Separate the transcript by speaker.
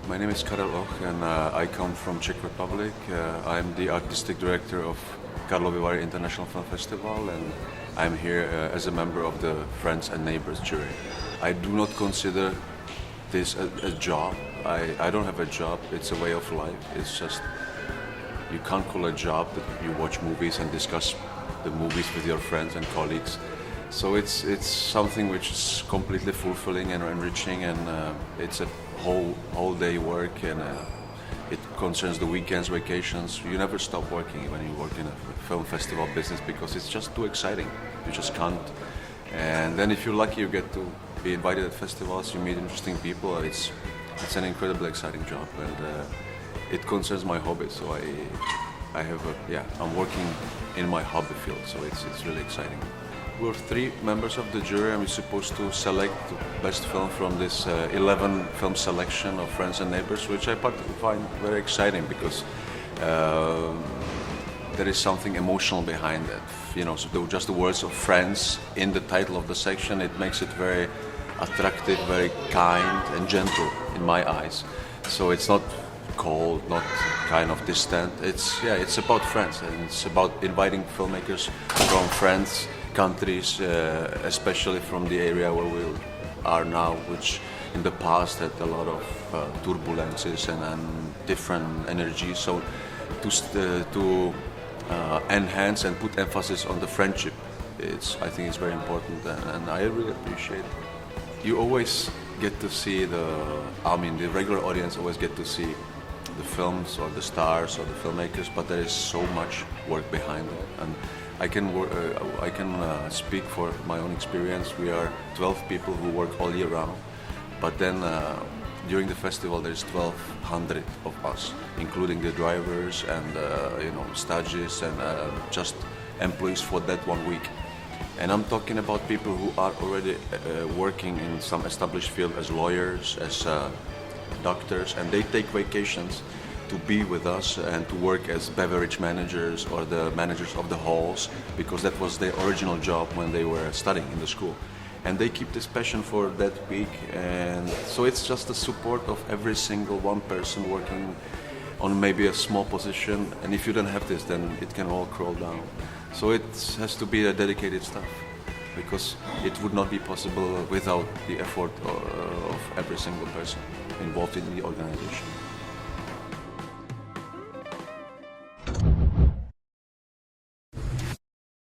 Speaker 1: My name is Karel Och and I come from Czech Republic. I'm the artistic director of Karlovyim Varyma International Film Festival, and I'm here as a member of the Friends and Neighbors jury. I do not consider this a job. I don't have a job, it's a way of life. It's just, you can't call it a job that you watch movies and discuss the movies with your friends and colleagues. So it's something which is completely fulfilling and enriching, and it's a whole day work, and it concerns the weekends, vacations. You never stop working when you work in a film festival business because it's just too exciting. You just can't. And then if you're lucky, you get to be invited at festivals, you meet interesting people. It's an incredibly exciting job, and it concerns my hobby. So I'm working in my hobby field, so it's really exciting. We're 3 members of the jury, and we're supposed to select the best film from this 11 film selection of Friends and Neighbors, which I find very exciting because there is something emotional behind it. You know, so just the words of friends in the title of the section, it makes it very attractive, very kind and gentle in my eyes. So it's not cold, not kind of distant. It's about friends, and it's about inviting filmmakers from friends, countries, especially from the area where we are now, which in the past had a lot of turbulences and different energies. So to enhance and put emphasis on the friendship, I think it's very important, and I really appreciate it. You always get to see the regular audience always get to see the films or the stars or the filmmakers, but there is so much work behind it. And I can speak for my own experience. We are 12 people who work all year round, but then during the festival there's 1,200 of us, including the drivers and stagists and just employees for that 1 week. And I'm talking about people who are already working in some established field as lawyers, as doctors, and they take vacations to be with us and to work as beverage managers or the managers of the halls, because that was their original job when they were studying in the school. And they keep this passion for that week, and so it's just the support of every single one person working on maybe a small position, and if you don't have this, then it can all crawl down. So it has to be a dedicated staff, because it would not be possible without the effort of every single person involved in the organization.